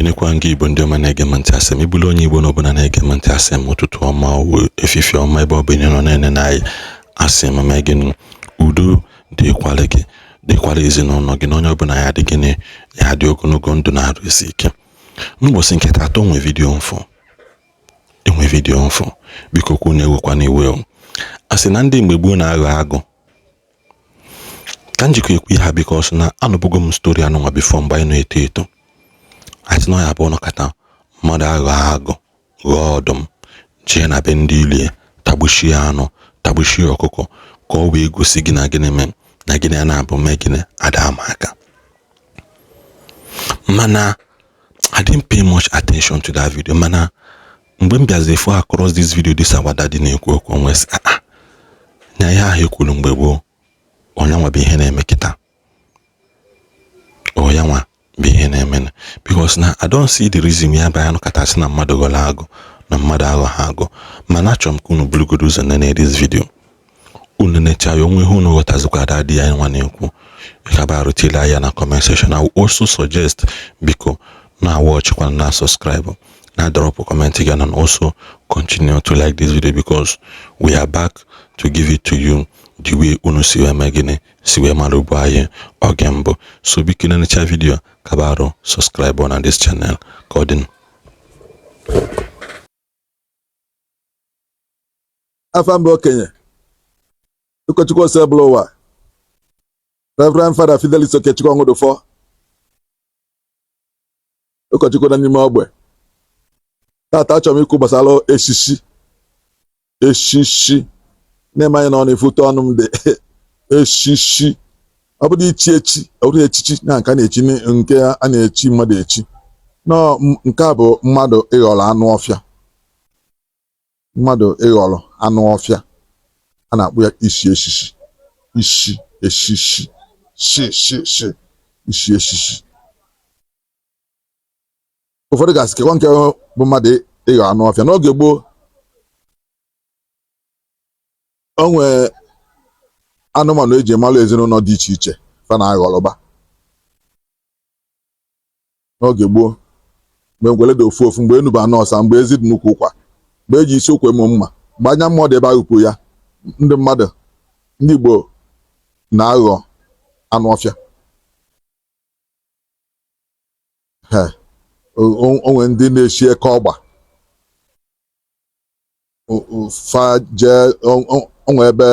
Ekenekwa ngị Igbo ndị ọma na-ege ntị asị m ịbụrụ onye Igbo n'ọbụla na-ege ntị asị m ụtụtụ ọma efifie ọma ebe ọ bụ nọ na-ene na anyị asị m ma gị udo dịkwara gị dịkwara ezinụlọ gị na onye ọbụla ya dị gịnị ya dị ogologo ndụ na-arụ isi ike. N'ụbọchị nke taata enwe vidiyo mfụ biko kwunu ewekwana iwe asị na ndị mgbe gboo na-aghọ agụ ka njikọ ekwu ihe because na anụbụgo m story anụnwa before mgbe anyị na-eto eto asị na ya bụ ọnọkata mmadụ aghọ agụ ghọọ ọdụm jee na be ndị ilie tagbuchie anụ tagbuchie ọkụkọ ka ọ wee gosi gị na gịnị mee na gịnị a na-abụ mee gịnị ada ama aka. Mana I didn't pay much attention to that video. Mana mgbe m bịazi fo across this video this awada dị na-ekwu okwu onwe sị na ya ahụ ekwuru mgbe gboo onyanwa bụ ihe na-eme kịta onyanwa bụ ihe na-eme because na I don't see the reason ya bụ anụ kata sị na mmadụ ghọrọ agụ na mmadụ aghọghị agụ. Mana achọrọ m ka unu burugodo ụzọ nene this video unu necha ya onwe ihe unu ghọtazikwa adadị ya nwa na-ekwu ịkabarụtila ya na comment section. I will also suggest biko na watch kwa na subscribe na drop a comment again and also continue to like this video because we are back to give it to you the way unu siwe megine siwe marubu aye ogembo. So biko na necha video kabaro subscribe on this channel godin afambo okenye ụkọchukwu ose blowa Reverend Father Fidelis Okechukwu Onwudufo ụkọchukwu na n'ime ogbe. Tata achọrọ m ikwu gbasara eshishi na-eme anyị na ọ na-efute ọnụ m dị eshishi ọ bụrụ ichi echi ọ bụrụ echichi na nke a na-echi mmadụ echi nọ nke a bụ mmadụ ịghọrọ anụ ọfịa. Mmadụ ịghọrọ anụ ọfịa a na-akpụ ya isi eshishi isi eshishi isi eshishi. Ụfọdụ gasị kekwa nke bụ mmadụ ịghọ anụ ọfịa. N'oge gboo o nwee anụmanụ eji emalụ ezinụlọ dị iche iche fa na-aghọrọba. N'oge gboo mgbe ngwele dị ofu mgbe enuba anụ ọsa mgbe ezi dị nnukwu ụkwa mgbe eji isi okwu eme mma mgbe anya mmụọ dị ebe ahụ kwuo ya ndị mmadụ ndị Igbo na-aghọ anụ ọfịa. Onwe ndị na-eshi eke ọgba onwe ebe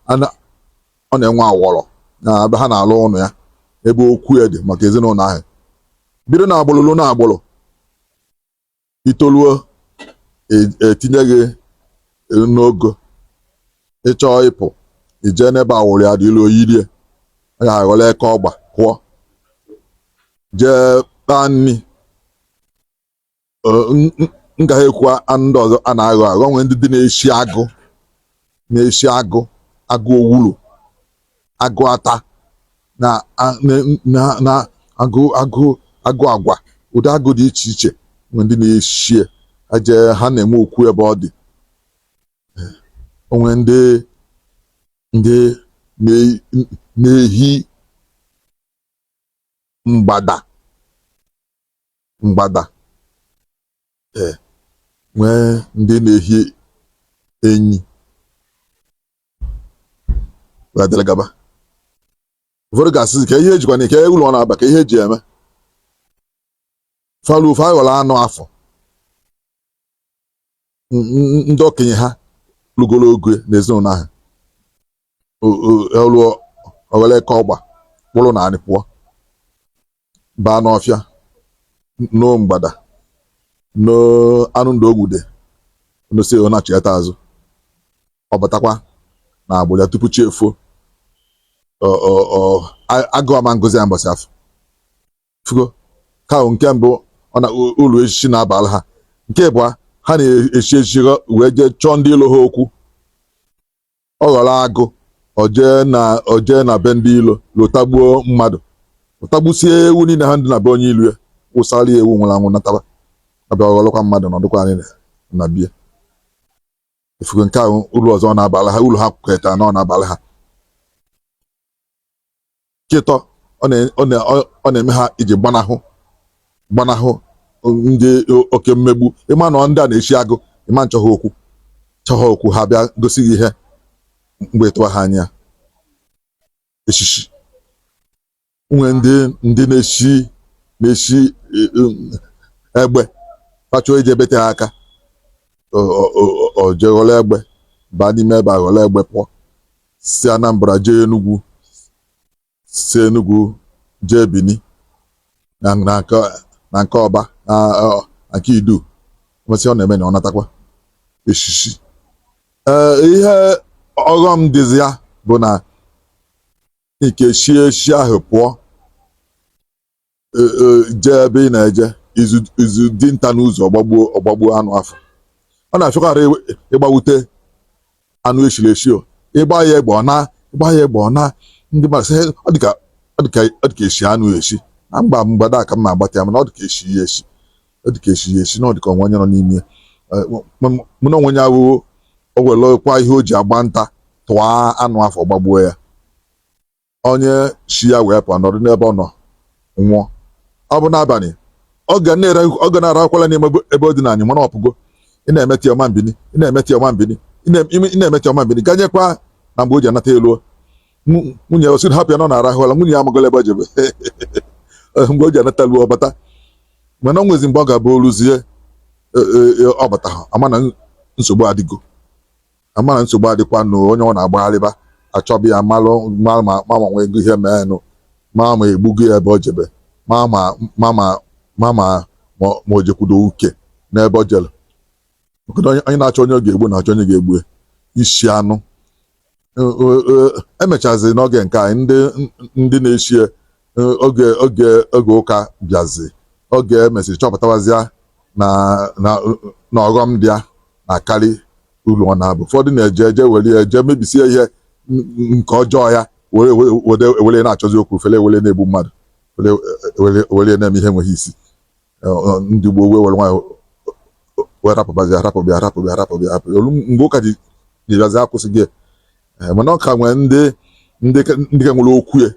ọ na-enwe awọrọ na ebe ha na-alụ ụnụ ya ebe okwu ya dị maka ezinụlọ ahụ bido na agbụrụ na agbụrụ itoluo etinye gị n'ogo ịchọọ ịpụ ije n'ebe awụrụ ya dị ilu oyirie a ga-aghọrọ eke ọgba kwụọ jee kpaa nri ngaghị ekwa ndị ọzọ a na-aghọ aghọ. Nwee ndị na-eshi agụ owulu agụ ata na agụ agwa ụdị agụ dị iche iche. Nwee ndị na-eshie aje ha na-eme okwu ebe ọ dị. Onwe ndị na-ehi mgbada nwee ndị na-ehi enyi gaba. Ụfọdụ ga-asị ka ihe ejikwana ka ụlọ ọ na-aba ka ihe eji eme falufe aghọrọ anụ afọ. Ndị okenye ha lụgoro ogo n'ezinụlọ ahụ ọghọrọ eke ọgba kpụrụ na anị pụọ baa n'ọfịa n'o mgbada n'anụ ndụ ogwude n'osi ọ na-achịata azụ ọ batakwa na agbụrụ ya tupu chi efo agụ ama ngozi ya mbọsị afọ fugo ka nke mbụ ọ na ụlọ echichi na-abala ha. Nke bụ ha na-echi echichi wee jee chọọ ndị ilo ha okwu. Ọ ghọrọ agụ ojee na be ndị ilo lotagbuo mmadụ ụtagbusie ewu niile ha ndị na be onye ilu ya wụsara ya ewu nwụrụ anwụ nataba abịa ọghọrọkwa mmadụ nọdụkwa anyị na bie efugo. Nke ahụ ụlọ ọzọ ọ na-abala ha ụlọ ha kwetara na ọ na-abala ha. Kịtọ ọ na-eme ha iji gbanahụ ndị oke mmegbu ịma na ndị a na-eshi agụ ịma nchọghị okwu ha bịa gosi gị ihe mgbe ịtụwa ha anya echichi nwe ndị na-eshi egbe kpachụọ ije bete ha aka o jee ghọrọ egbe baa n'ime ebe a ghọrọ egbe pụọ si Anambra jee Enugu si Enugu jee Bini na nke Ọba na nke Idu mesị ọ na-eme na ọ natakwa echichi ihe ọghọm dịzi ya bụ na ike shie eshi ahụ pụọ jee ebe ị na-eje izu dinta n'ụzọ ọgbagbuo anụ afọ ọ na-achọkarị ịgbawute anụ eshiri eshi ịgba ya egbe ọ na ndị mmadụ sị ọ dịka eshi anụ eshi na mgbada a ka m na-agbata ya mana ọ dịka eshi ya eshi na ọ dịka onwe onye nọ n'ime mụ na onwe ya ahụhụ o welekwa ihe o ji agba nta tụọ anụ afọ gbagbuo ya onye shi ya wee pụọ nọdụ n'ebe ọ nọ nwụọ ọ bụ n'abalị ọ ga na-arakwala n'ime ebe ọ dị n'anyị mana ọpụgo ị na-emeti ọma mbini ganyekwa na mgbe o ji anata elu nwunye osi hapụ ya nọ na-arahụla nwunye ya amagolo ebe o jebe mgbe o ji anata elu ọbata mana ọ nwezi mgbe ọ ga-abụ oluzie ọbata ha ama na nsogbu adịkwa na onye ọ na-agbagharịba achọbụ ya ma nwe ego ihe meenụ ma egbugo ya ebe o jebe ma o jekwudo uke n'ebe o jere onye na-achọ onye ọ ga-egbu na-achọ onye ga-egbu isi anụ emechazi n'oge nke anyị ndị na-eshie oge ụka bịazi oge emesịrị chọpụtawazịa na ọghọm dị ya na-akarị uru ọ na-abụ ụfọdụ na-eje were mebisie ihe nke ọjọọ ya were na-achọzi okwu fele were na-egbu mmadụ were na-eme ihe enweghị isi ndị Igbo were nwanyị wee rapụbịa mgbe ụka ji bịazi akwụsịghị mana ọ ka nwee ndị ka nwere okwu ya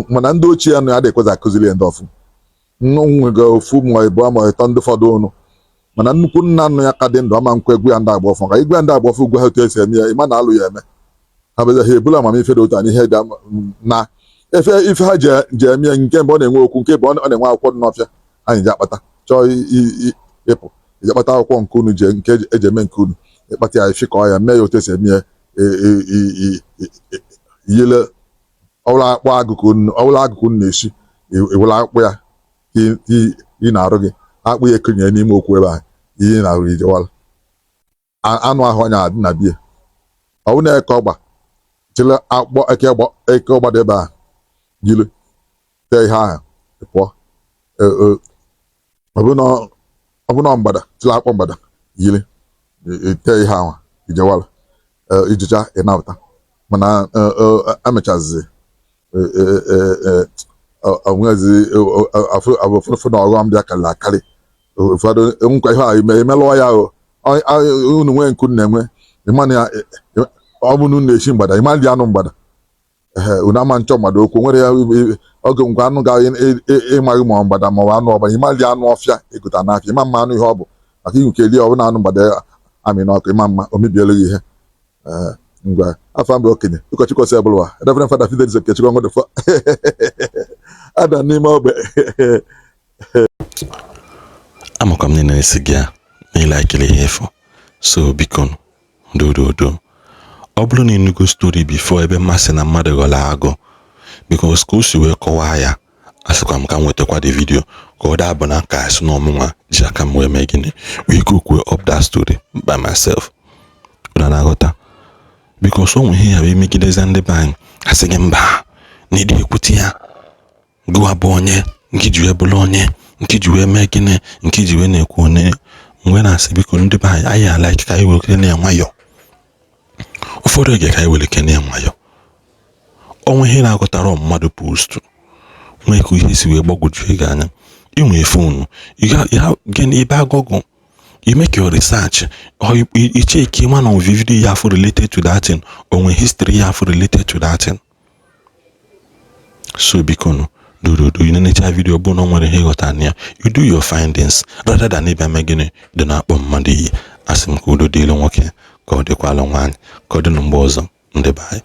mana ndị ochie anụ ya dịkwazị akụziri ya ndị ọfụ nwega ofu ma ịbụọ ma ịtọ ndị fọdụ ụnụ mana nnukwu nna nụ ya ka dị ndụ ama nkwa egwu ya ndị agba ọfụ ka igwe ya ndị agba ọfụ gwa ha otu esi eme ya ịma na alụ ya eme ha bụzi ha ebula amamife dị otu anyị ihe na ife ha ji eme ya nke mgbe ọ na-enwe okwu nke ebe ọ na-enwe akwụkwọ dị n'ọfịa anyị ji akpata chọọ ịpụ iji akpata akwụkwọ nke unu nke eji eme nke unu ịkpata ya ifikọ ya mee ya otu esi eme ya yile ọwụla agụkụ unu na-esi iwere akpụ ya ị na-arụ gị akpụ ya ekenye n'ime okwu ebe ahụ ihe na-arụ ijewala anụ ahụ anya adị na bie ọwụ na-eke ọgba chile akpọ eke ọgba dị ebe ahụ yile tee ihe ahụ pụọ ọbụna mgbada chile akpọ mgbada yile tee ihe ahụ ijewala ijicha ịnapụta mana emechazizi onwezi afụfụ na ọghọm bịa karịrị akarị ụfọdụ nkwa ihe a emelụọ ya unu nwee nke unu na-enwe ịmana ya ọ bụ na unu na-eshi mgbada ịmali anụ mgbada unu ama nchọ mgbada okwu nwere ya oge ngwa anụ ga ịmaghị ma mgbada ma ọ anụ ọbara ịmali anụ ọfịa egota n'afịa ịma mma anụ ihe ọ bụ maka ihuke lie ọbụna anụ mgbada amị n'ọkụ ịma mma o mebiela gị ihe ngwa afọ mgbe okenye ụkọchukwu ọsọ ebụlụwa Reverend Fada Fidelis Okechukwu Ngodufọ ada n'ime ogbe amakwa m na-esi gị ya n'ile akịrị ihe efu so biko dododo ọ bụrụ na ịnụgo stori bifo ebe mmasị na mmadụ ghọrọ agụ bikos ka o si wee kọwaa ya asịkwa m ka m wetakwa dị vidio ka ọ daa bụ na aka asị na ọmụnwa ji aka m wee mee gịnị wee go up that story by myself na na-aghọta bikos o nwe ihe ya wee megideza ndị be anyị asị gị mba na ịdị ekwute ya gụwa bụ onye nke ji wee bụrụ onye nke ji wee mee gịnị nke ji wee na-ekwu onye mgbe na-asị biko ndị be anyị alaiki ka anyị were kene ya nwayọ ụfọdụ oge ka anyị were kene ya nwayọ onwe ihe na-agụtara mmadụ postu nwee ka ihe si wee gbagwoju gị anya inwe fonu ibe agụgụ you make your research or you check one of video you have related to that thing or when history you have related to that thing. So bikono durudu inenecha video bụ na nwere ihe ghọta na ya, you do your findings rather than ịbịa mee gịnị dị na-akpọ mmadụ iyi. Asị m ka udo dịrị nwoke, ka ọ dịkwala nwaanyị, ka ọ dị na mgbe ọzọ, ndị be anyị.